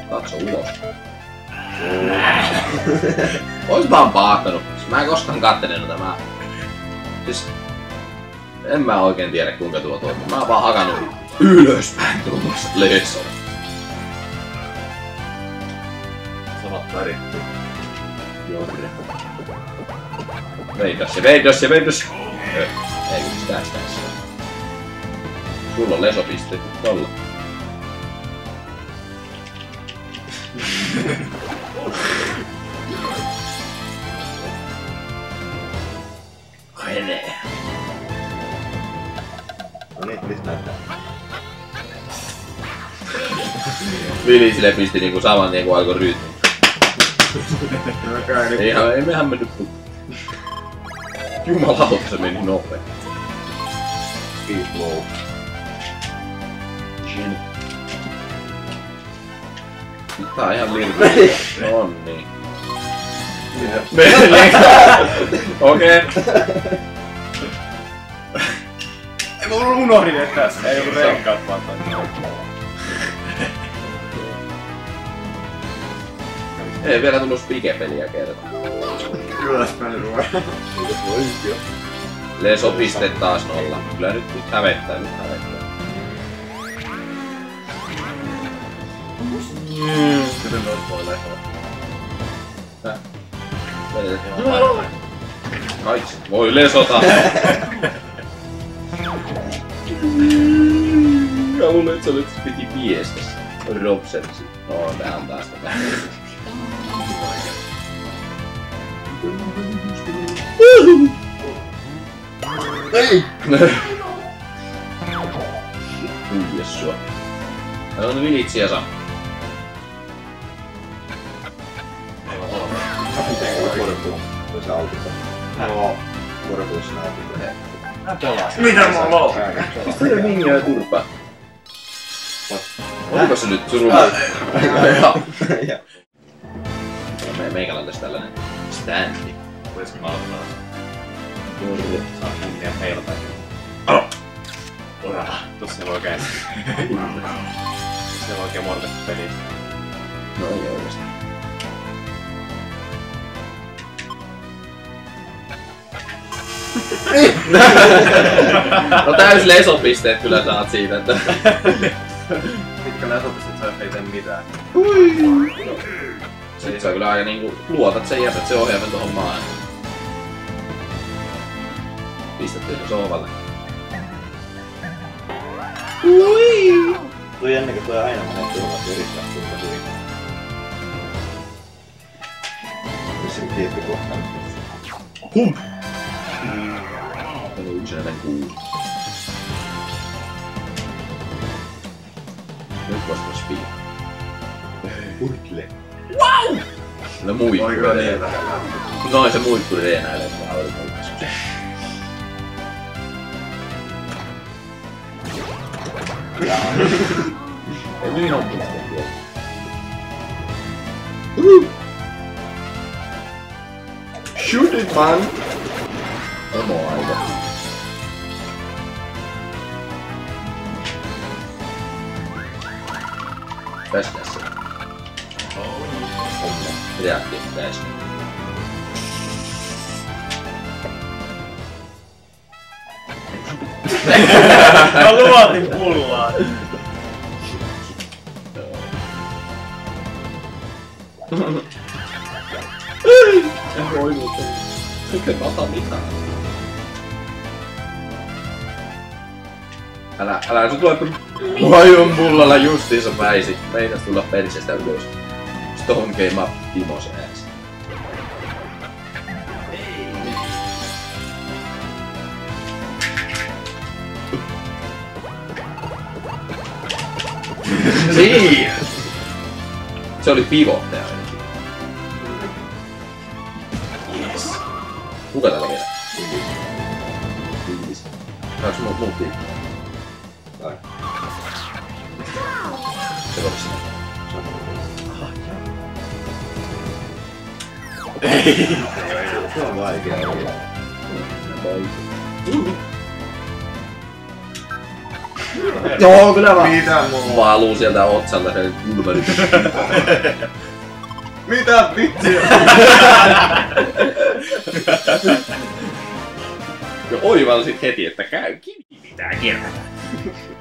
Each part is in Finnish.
Katso ulos. Ois vaan paahtanut. Mä en koskaan kattelin tätä. Siis... En mä oikein tiedä kuinka tuo toimii. Mä oon vaan hakannut ylöspäin tuommoista leesoa. Samat väritty. Jorre. Veidös. Ei kun tässä. Sulla on lesopiste tolla. Menee. No niin, missä näyttää? Vili sille pisti niinku saman tien kun alkoi rytmi. Ei mehän mennyt jumalauta, se meni nopea. Speed low. Tää on ihan liikaa. On niin. Okei. Ei mä unohdin, että tässä ei ollut renkaat vaan. Ei vielä tullut spike-peliä kertaa. Ylöspäin ruoan. Lesopiste taas nolla. Kyllä nyt hävettää. Kuten nois voi lehoa. Kaitse. Voi lesota! Mä luulen, että se oli piti viestissä. Robsensi. No, tää on taas tätä. Ei! Huijes sua. Täällä on Vilitsiä saa. Se autista. No, vuoropuolissa autista. Mä pelasin. Mitä mä oon? Mistä se mingiä turpaa? Onko se nyt surullista? Meikällä on tällainen standi. Voisiko mä aloittaa? Jorre. Saa mingiä heilata. Orava. Tossa se voi oikein. Se voi oikein morvetta peliä. No ei oikeesti. No täys lesopisteet kyllä saat siitä, että... Mitkä lesopisteet sä ei tee mitään? Sit sä kyllä aika niinku luotat sen jätät sen ohjaimen tohon maahan. Pistätte sen sohvalle. Tuo jännä, kun toi aina menee turvat yrittää kuinka hyvin. Missä on tietty kohta? Hump! Tämä on yksinäinen kuulu. Nyt vasta speed. Purkille. Wow! No muikku. Oiko niin? Noin se muikku reenäilee. Ei niin on pistetty. Shoot it, man! Emo aika. Tästä se. Reakti tästä. Mä luotin pullaan. En voi muuta. Eikä ota mitään. Älä se tulee vajun pullalla justiinsa päisi. Meinas tulla persestä ylös. Stone Game Up Timos ääsi. Niin! Se oli pivotteja ainakin. Yes. Kuka täällä vielä? Villis. Saaks muut liikkua? Tai. Se voisi sinne. Ei! Se on vaikea. Joo, kyllä vaan. Mitä mulla? Valuu sieltä otsalta sen kulmeri. Mitä vitsiä? Ja oivalsit heti, että käy kivi pitää kerätä.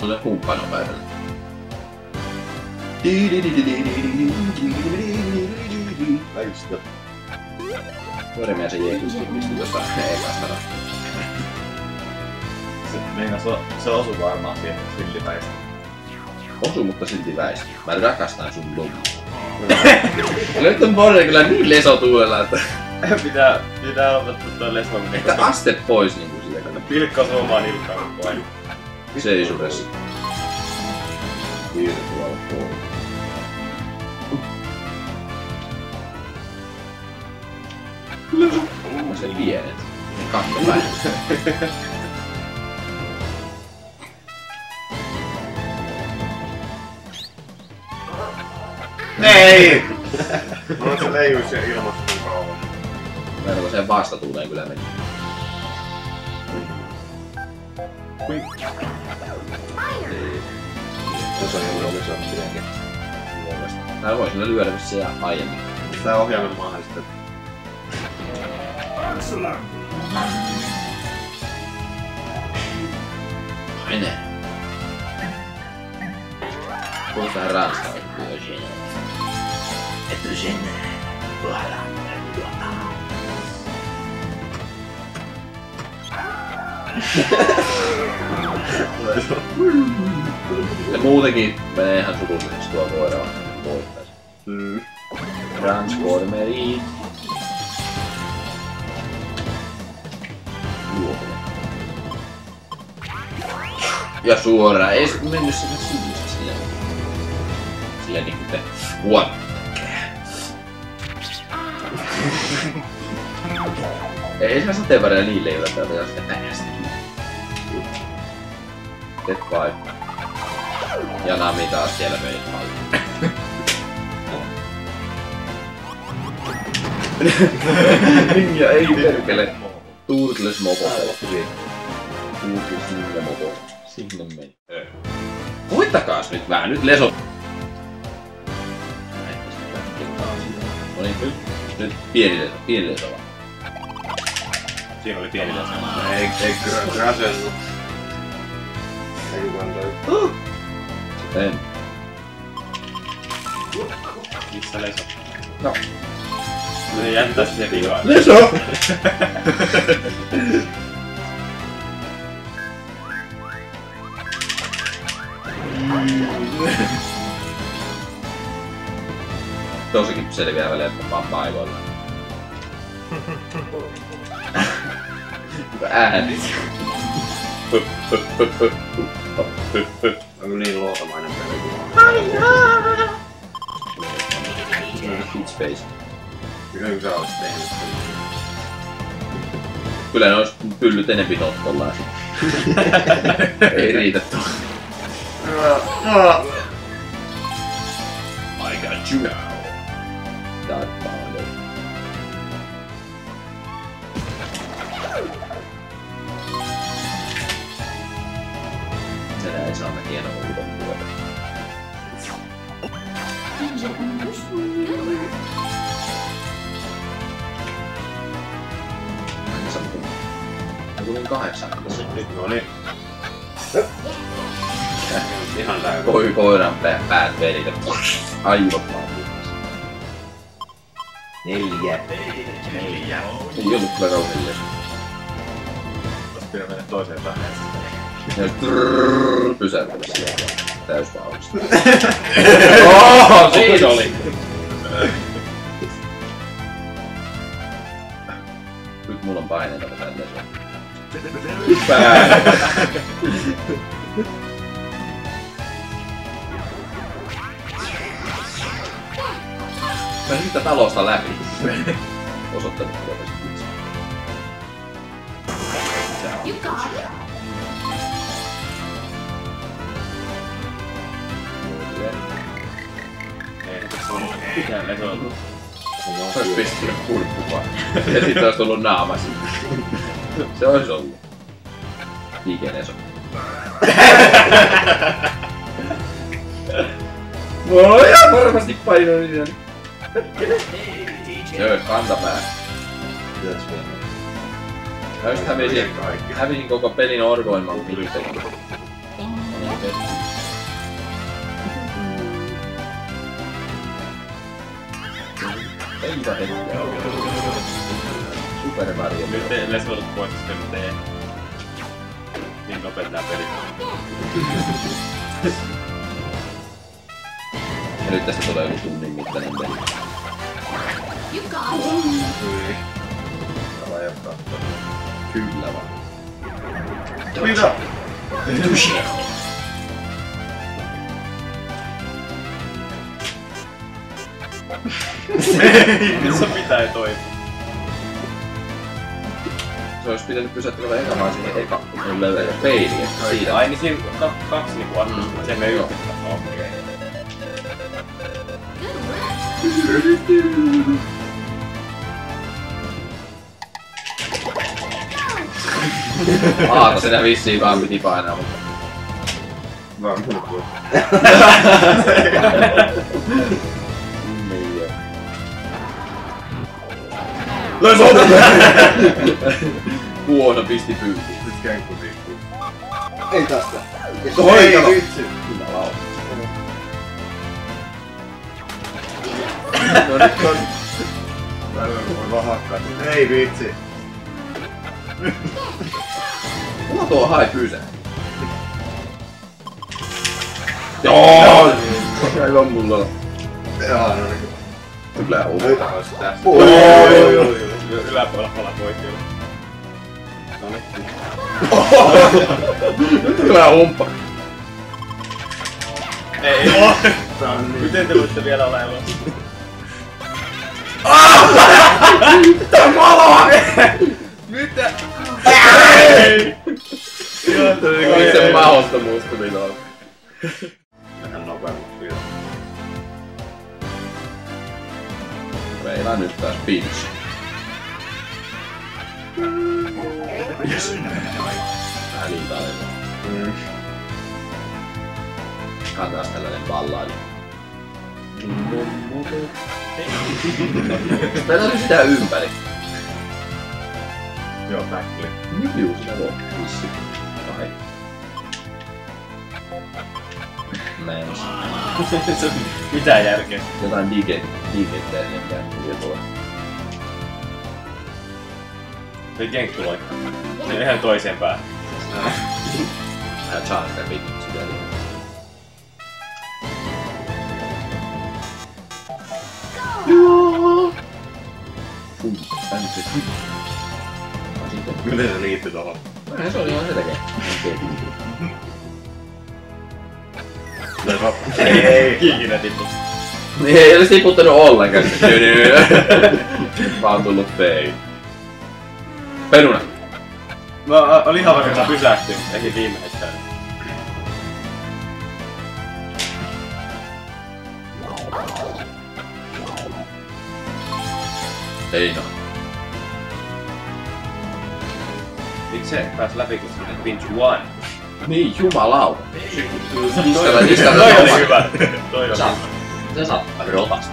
On se humppanopäivällä. Väistö. Pyörimies se jeekuskin pisti tuosta ekasta. Se osui varmaan siihen sillipäistä. Osu, mutta silti väisti. Mä rakastan sun lumia. Nyt on Borre kyllä niin lesotuulella, että... Pitää opettaa toi lesominen. Että aste pois niinku siitä kyllä. Pilkka suomaan nilkkaan koko ajan. Seisudessa. Virtual Boy. Onko se pienet? Ne kahtopäin. Ei! No se leijui siellä ilmassa niin kauan. Verko sen vastatuuleen kyllä meni. Se on joku oli soppienkin. Tää vois kyllä lyödä vissiin aiemmin. Tää ohjaimen maahan sitten. Mene. Kuulostaa vähän ranskaa. Et sinne. Se muutenkin menee ihan sukulliseksi tuo voidaan voittais. Transformeri. Ja suoraan, ei se mennyt sinne sivusta silleen. Silleen niinku te... What? Ei siinä sateenvarjoja niin leivä, että pitää sitä päästä. Dead Vibe. Ja Nami taas siellä vei paljon. Ninja ei perkele. Turtles mopo. Turtles ninja mopo. Sinne meni. Koittakaas nyt vähän, nyt leso. No niin, nyt pieni leso vaan. Siinä oli pieni leso. Ei krasennu. Ei kukaan toi. En. Missä leso? No. Se jättää se vikaan. Leso! Tosikin selviää välillä, että vaan paikoilla. Äänet. On niin luotamainen peli kuin Hit Space. Kyllä sä oot tehnyt. Kyllä ne ois pyllyt enempi nottollaan sit. Ei riitä tuohon. I got you now. Dark Powder. Tänään ei saa me hienoa uudon puolta. Mä tulin 8. No niin. Ihan täynnä. Koiran päät velit ja aivot vaan. 4. Ei ollut kyllä kauhean. Ois pitää mennä toiseen päähän. Ja pysäyttämässä täysvauhdista. Oho, siinä oli! Nyt mulla on paineita tälleen. Pää! Mä siitä talosta läpi. Osoittanut tuota sit itse. You got it. Ei, se on mikään leso. Se ois pistänyt kurkku vaan. Ja sit ois tullut naama sinne. Se ois ollut. Liikeneso. Mulla on ihan varmasti painoinen. Joo, kantapää. Pitäis vielä. Mä just hävisin koko pelin orgoilman mittelin. Eipä hetkiä. Super Mario. Nyt lesoudut pois, koska nyt ei niin nopeet nää pelit. Ja nyt tästä tulee joku tunnin mittainen peli. You got it. Hyi. Tää jatkaa. Kyllä vaan. Mitä? Se pitää toimia. Se olisi pitänyt pysäyttämällä eka vaan siihen eka, kun löytää peiliin, että siitä. Ai niin siinä kaksi niinku askelta. Se menee yhtä. Okei. Aata senä vissiin vaan piti painaa, mutta... Mä oon kuullut. Huono pisti pyyntiin. Nyt kenkku tiikkuu. Ei tästä. Ei vitsi. Kyllä lauta. No nyt on... Mä voin vaan hakkaa. Ei vitsi. Mulla tuo hai pysää. Joo! Aivan mulla. Jaa, no niin. Kyllä on. Löytä ois tässä. Oi. Yläpuolella pala pois kyllä. Noniin. Kyllä humppa. Ei. Miten te voitte vielä olla elossa? Mitä maloa? Mitä? Ei! Itse mahottomuus tuli tuolla. Vähän nopeammaksi vielä. Meillä nyt taas pinch. Älitaito. Taas tällainen balladi. Pelasin sitä ympäri. Joo, backflip. Juu, sitä voi. Vissi. Kai. Mens. Mitä järkeä? Jotain digetteä siihen kääntyy tuolla. Se jenkkuloikka. Se on ihan toiseen päähän. Mä charter vittu sitä liian. Tänne. Miten se liittyy tohon? Se oli ihan se tekee. Ei. Ikinä tippu. Niin ei olis tiputtanut ollenkaan. Vaan tullut fail. Peruna. Mä olin ihan varmaan pysähtynyt. Eikin viime hetkellä. Ei no. Miksi se pääs läpi, kun se oli pinch one? Niin, jumalauta. Toi oli hyvä. Toi oli Sä saat rotasta.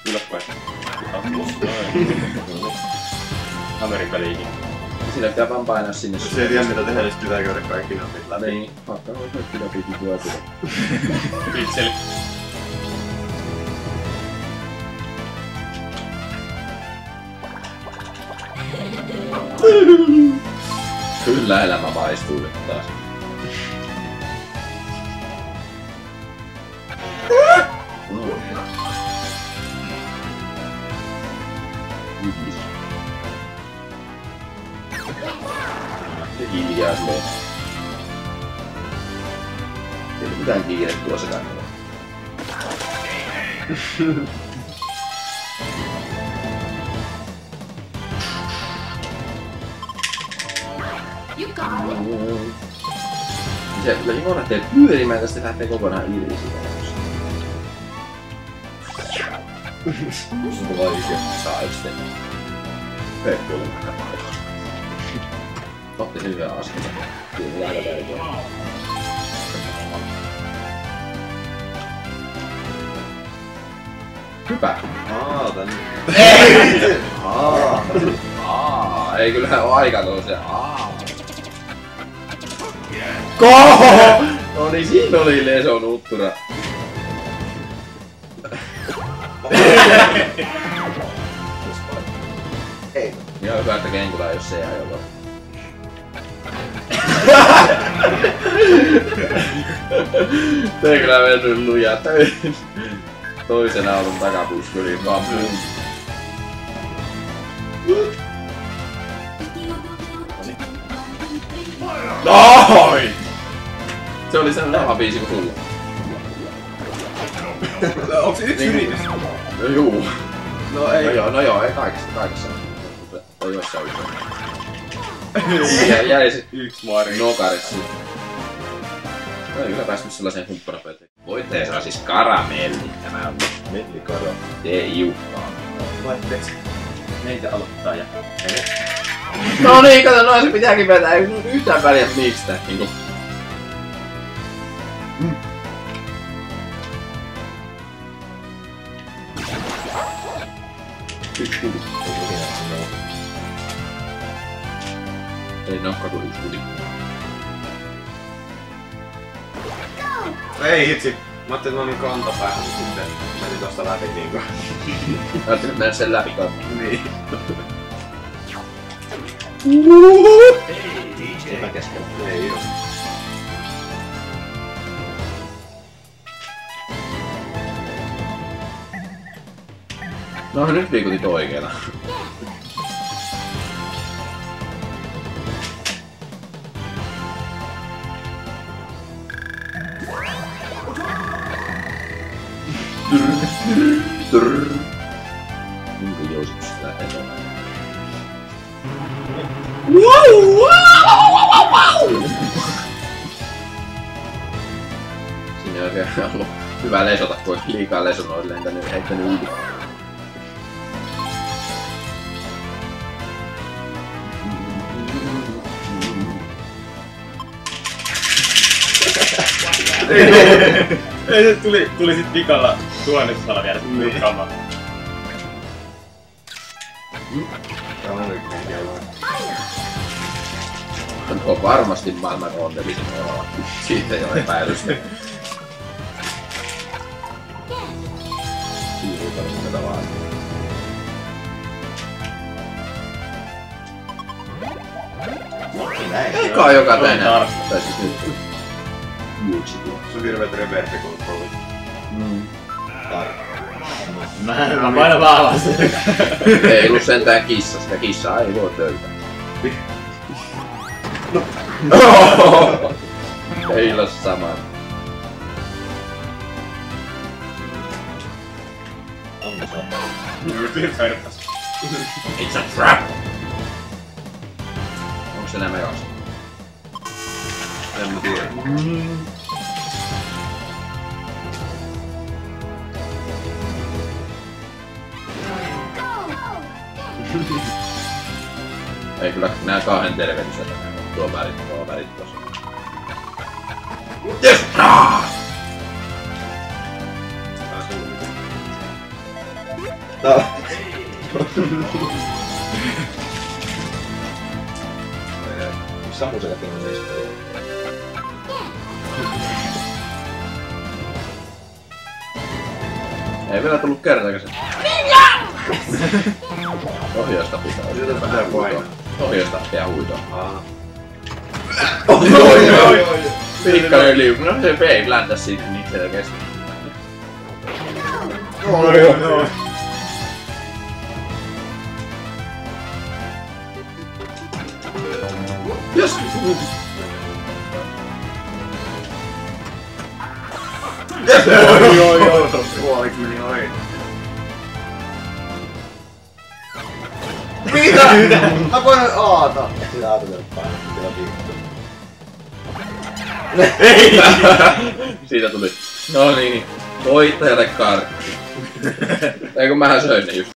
ylöspäin. Amerikan liikin. Siinä pitää vaan painaa sinne. Jos ei tiedä mitä tehdä, niin pitää käydä kaikki napit läpi. Niin, pakkaan olisi nyt kyllä piti tuotua. Pitseli. Kyllä elämä maistuu nyt taas. Hiljaa silleen. Ei ole mitään kiire tuossa kannalla. You got it. Se kyllä Jona lähtee pyörimään tästä lähtee kokonaan irti siitä. Onko vaikea? Saa yksi tehdä. Pekkuille vähän. Otti sen hyvän askeleen. Kyllä aika tärkeä. Hypä! Tänne. Ei! Ei kyllähän oo aika tosia. Koho! No niin, siinä oli Leso Nuttura. Ei. Ihan hyvä, että Kenkula ei oo se ajolla. Tei kyllä mennyt lujaa täysin. Toisen auton takapuskuriin vaan puu. Noin! Se oli sen sama biisi kuin sulla. Onks se yksi yritys? No juu. No ei. No joo, ei kaikessa. Tai joissain yksi. Jäi sit Yksi Mari. nokarissa. Ei kyllä päästy sellaiseen humppanapöyteen. Voittaja saa siis karamellit. Tämä on Mellikaro. T-Jukkaa. Vaihteeksi. Meitä aloittaa ja... No niin, kato, noin se pitääkin vetää. Ei yhtään väliä mistään. Niinku. Ei nokka kuin yksi kuti. Ei hitsi. Mä ajattelin, että mä olin kantapäähän, mutta sitten menin tosta läpi niinku. Ajattelin, että mennä sen läpi kanssa. Niin. Sepä keskellä. Ei oo. No nyt liikutit oikeeta. Kuinka jousitus lähtee tuolla? Siinä ei oikein ollut hyvä lesota, kun olisi liikaa lesonut lentänyt heittänyt yli. Ei se tuli sit vikalla tuhannetosalla vielä sit purkaamaan. Tää on nyt kello. On varmasti maailman onnellisin olo. Siitä ei ole epäilystä. Siivuutelmuketa vaan. Eka joka tänään. Tai siis nyt. Juuksi tuo. Se on hirveet reverse-kontrollit. Mä painan vaan alas. Ei ollut sentään kissa, sitä kissaa ei voi löytää. Ei ole sama. It's a trap! Onko se nämä jakso? En mä tiedä. Ei kyllä nää kahden tervehdys, tuo värit tossa. Yes! Samusellakin on niistä. Ei vielä tullut kertaakaan. Ohjausta pitää. Sitä pitää painaa. Ohjausta pitää huitoa. Oi. Pikkainen liuku. No se ei bläntä siitä niin selkeästi. Oi. Yes! Yes! Oi. Puoliksi meni ohi. Mitä? Mä painoin Aata. Sitä ajatellut painaa. Sitä viittu. Ei! Siitä tuli. No niin. Voittajalle karkki. Ei kun mähän söin ne just.